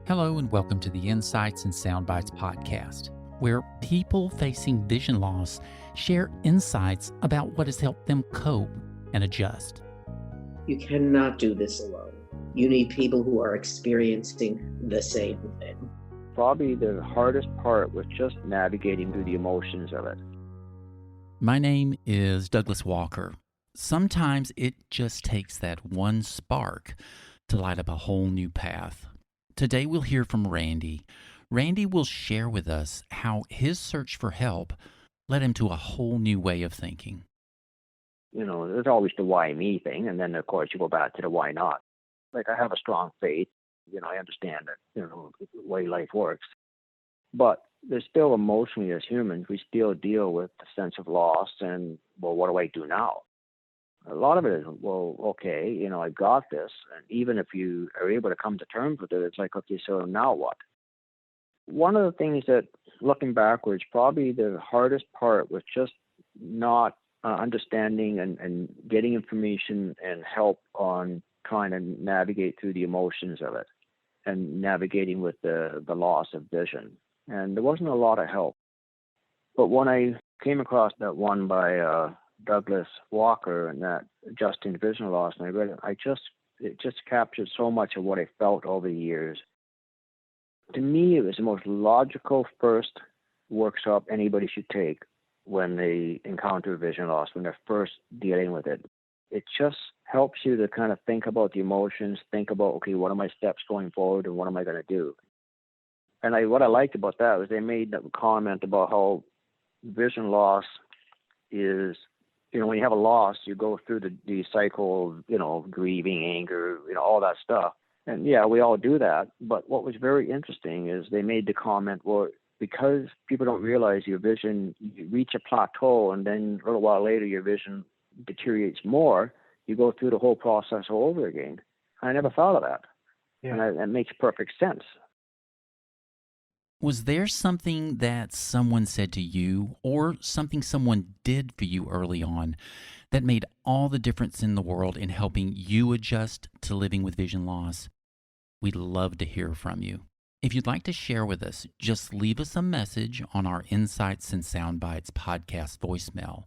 Hello, and welcome to the Insights and Soundbites podcast, where people facing vision loss share insights about what has helped them cope and adjust. You cannot do this alone. You need people who are experiencing the same thing. Probably the hardest part was just navigating through the emotions of it. My name is Douglas Walker. Sometimes it just takes that one spark to light up a whole new path. Today we'll hear from Randy. Randy will share with us how his search for help led him to a whole new way of thinking. You know, there's always the why me thing, and then of course you go back to the why not. Like, I have a strong faith, I understand that, the way life works. But there's still emotionally, as humans, we still deal with the sense of loss and, well, what do I do now? A lot of it is, well, okay, I got this. And even if you are able to come to terms with it, it's like, okay, so now what? One of the things that, looking backwards, probably the hardest part was just not understanding and getting information and help on trying to navigate through the emotions of it and navigating with the loss of vision. And there wasn't a lot of help. But when I came across that one by Douglas Walker and that Adjusting to Vision Loss, and I read it, it just captured so much of what I felt over the years. To me, it was the most logical first workshop anybody should take when they encounter vision loss, when they're first dealing with it. It just helps you to kind of think about the emotions, think about, okay, what are my steps going forward and what am I going to do? And what I liked about that was they made a comment about how vision loss is, when you have a loss, you go through the cycle of, grieving, anger, all that stuff. And yeah, we all do that. But what was very interesting is they made the comment, well, because people don't realize your vision, you reach a plateau and then a little while later your vision deteriorates more, you go through the whole process all over again. I never thought of that. Yeah. And that makes perfect sense. Was there something that someone said to you or something someone did for you early on that made all the difference in the world in helping you adjust to living with vision loss? We'd love to hear from you. If you'd like to share with us, just leave us a message on our Insights and Soundbites podcast voicemail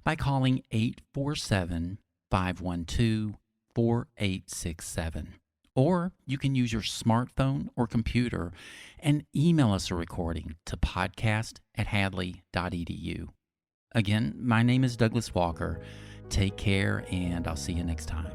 by calling 847-512-4867. Or you can use your smartphone or computer and email us a recording to podcast@hadley.edu. Again, my name is Douglas Walker. Take care, and I'll see you next time.